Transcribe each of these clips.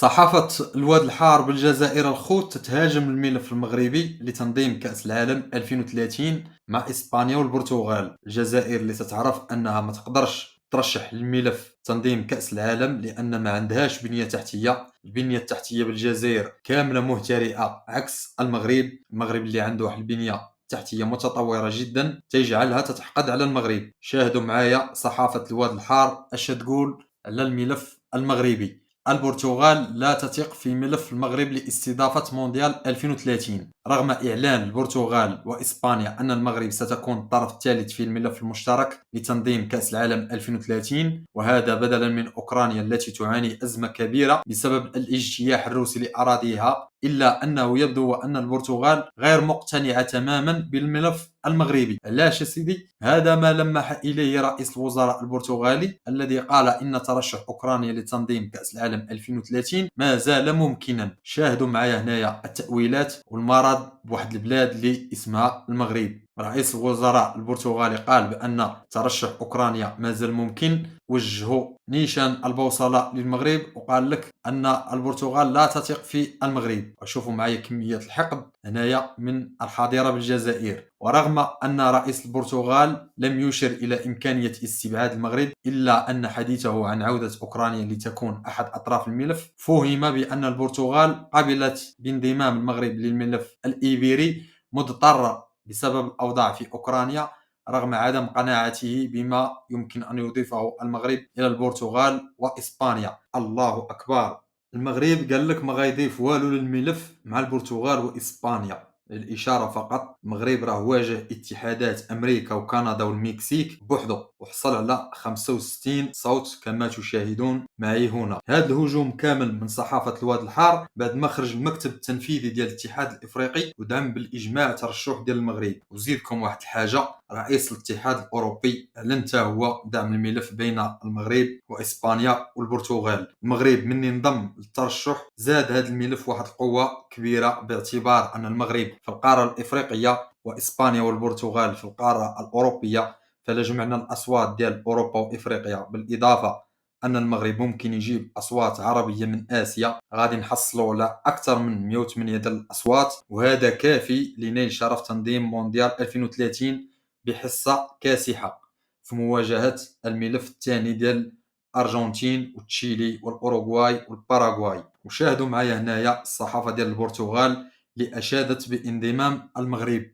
صحافة الواد الحار بالجزائر الخوت تتهاجم الملف المغربي لتنظيم كأس العالم 2030 مع إسبانيا والبرتغال. الجزائر اللي تتعرف أنها ما تقدرش ترشح للملف تنظيم كأس العالم لأن ما عندهاش بنية تحتية. البنية التحتية بالجزائر كاملة مهترئة عكس المغرب اللي عنده واحد البنية تحتية متطورة جدا تجعلها تتحقد على المغرب. شاهدوا معايا صحافة الواد الحار اش تقول على الملف المغربي. البرتغال لا تثق في ملف المغرب لاستضافة مونديال 2030 رغم إعلان البرتغال وإسبانيا أن المغرب ستكون الطرف الثالث في الملف المشترك لتنظيم كأس العالم 2030، وهذا بدلا من أوكرانيا التي تعاني أزمة كبيرة بسبب الاجتياح الروسي لأراضيها. إلا أنه يبدو أن البرتغال غير مقتنعة تماما بالملف المغربي. علاش يا سيدي؟ هذا ما لمح إليه رئيس الوزراء البرتغالي الذي قال إن ترشح أوكرانيا لتنظيم كأس العالم 2030 ما زال ممكنا. شاهدوا معايا هنايا التأويلات والمرض بواحد البلاد اللي اسمها المغرب. رئيس الوزراء البرتغالي قال بأن ترشح أوكرانيا ما زال ممكن، وجهوا نيشان البوصلة للمغرب وقال لك أن البرتغال لا تثق في المغرب. وشوفوا معايا كمية الحقد هنايا من الحاضرة بالجزائر. ورغم أن رئيس البرتغال لم يشر إلى إمكانية استبعاد المغرب، إلا أن حديثه عن عودة أوكرانيا لتكون أحد أطراف الملف فهم بأن البرتغال قبلت بانضمام المغرب للملف الإيبيري مضطرة بسبب الأوضاع في أوكرانيا، رغم عدم قناعته بما يمكن أن يضيفه المغرب إلى البرتغال وإسبانيا. الله أكبر. المغرب قال لك ما غيضيف والو للملف مع البرتغال وإسبانيا. للإشارة فقط، المغرب راه واجه اتحادات أمريكا وكندا والمكسيك بوحده وحصل على 65 صوت كما تشاهدون معي هنا. هذا الهجوم كامل من صحافة الواد الحار بعد ما خرج المكتب التنفيذي ديال الاتحاد الإفريقي ودعم بالإجماع ترشح ديال المغرب. وزيدكم واحد الحاجة، رئيس الاتحاد الأوروبي أعلن حتى هو دعم الملف بين المغرب وإسبانيا والبرتغال. المغرب من انضم للترشح زاد هذا الملف واحد القوة كبيرة، باعتبار أن المغرب في القارة الإفريقية وإسبانيا والبرتغال في القارة الأوروبية. فلا جمعنا الأصوات ديال أوروبا وإفريقيا، بالإضافة أن المغرب ممكن يجيب أصوات عربية من آسيا، غادي نحصلوا على أكثر من 108 ديال الأصوات، وهذا كافي لنيل شرف تنظيم مونديال 2030 بحصة كاسحة في مواجهة الملف الثاني ديال الأرجنتين وتشيلي والأوروغواي والباراغواي. وشاهدوا معايا هنايا الصحافة ديال البرتغال اللي أشادت بانضمام المغرب.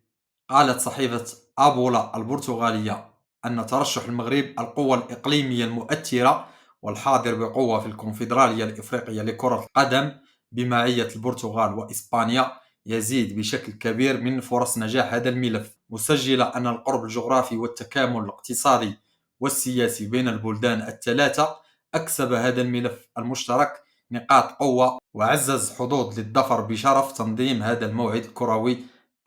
قالت صحيفة أبولا البرتغالية أن ترشح المغرب القوة الإقليمية المؤثرة والحاضر بقوة في الكونفدرالية الإفريقية لكرة القدم بمعية البرتغال وإسبانيا يزيد بشكل كبير من فرص نجاح هذا الملف، مسجلة أن القرب الجغرافي والتكامل الاقتصادي والسياسي بين البلدان الثلاثة أكسب هذا الملف المشترك نقاط قوة وعزز حظوظ للظفر بشرف تنظيم هذا الموعد الكروي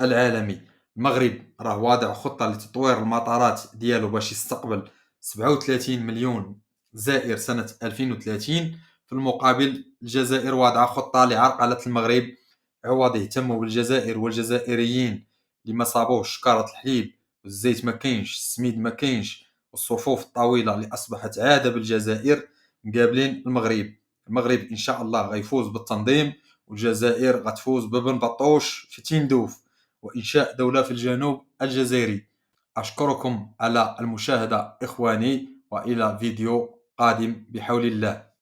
العالمي. المغرب راه واضع خطة لتطوير المطارات ديالو باش يستقبل 37 مليون زائر سنة 2030. في المقابل الجزائر واضعة خطة لعرقلة المغرب، عوض يهتموا بالجزائر والجزائريين اللي ما صابوش شكارة الحليب والزيت ما كاينش، السميد ما كاينش، والصفوف الطويلة اللي أصبحت عادة بالجزائر مقابلين المغرب. المغرب إن شاء الله غيفوز بالتنظيم، والجزائر غتفوز ببن بطوش في تندوف وإنشاء دولة في الجنوب الجزائري. أشكركم على المشاهدة إخواني، وإلى فيديو قادم بحول الله.